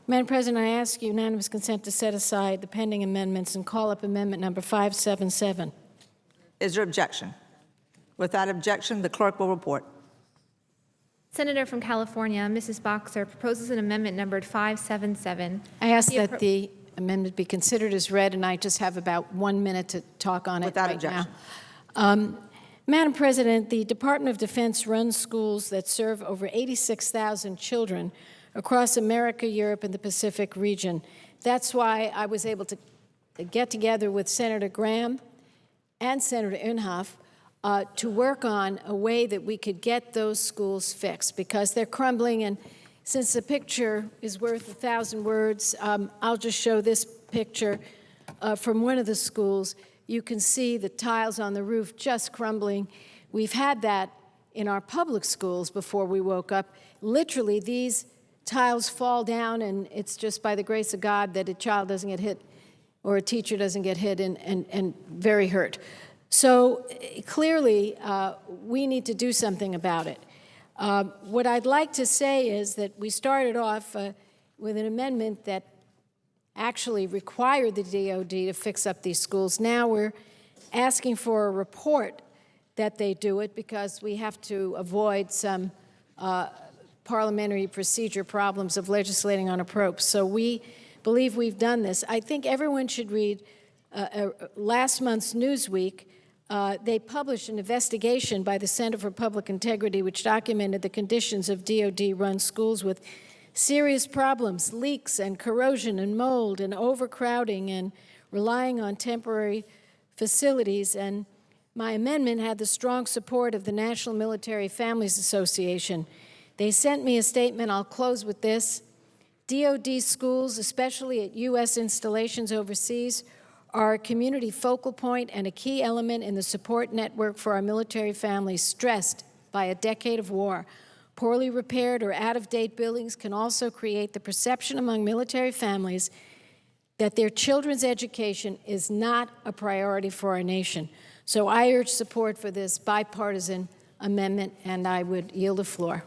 Madam President, I ask unanimous consent to set aside the pending amendments and call up amendment number 577. Is there objection? Without objection, the clerk will report. Senator from California, Mrs. Boxer, proposes an amendment numbered 577. I ask that the amendment be considered as read, and I just have about 1 minute to talk on it Without right objection. now. Madam President, the Department of Defense runs schools that serve over 86,000 children across America, Europe, and the Pacific region. That's why I was able to get together with Senator Graham and Senator Inhofe to work on a way that we could get those schools fixed, because they're crumbling. And since the picture is worth 1,000 words, I'll just show this picture from one of the schools. You can see the tiles on the roof just crumbling. We've had that in our public schools before we woke up. Literally, these tiles fall down, and it's just by the grace of God that a child doesn't get hit or a teacher doesn't get hit and very hurt. So clearly, we need to do something about it. What I'd like to say is that we started off with an amendment that actually required the DOD to fix up these schools. Now we're asking for a report that they do it, because we have to avoid some parliamentary procedure problems of legislating on appropriations. So we believe we've done this. I think everyone should read last month's Newsweek. They published an investigation by the Center for Public Integrity which documented the conditions of DOD-run schools with serious problems, leaks and corrosion and mold and overcrowding and relying on temporary facilities. And my amendment had the strong support of the National Military Families Association. They sent me a statement. I'll close with this. DOD schools, especially at U.S. installations overseas, are a community focal point and a key element in the support network for our military families stressed by a decade of war. Poorly repaired or out-of-date buildings can also create the perception among military families that their children's education is not a priority for our nation. So I urge support for this bipartisan amendment, and I would yield the floor.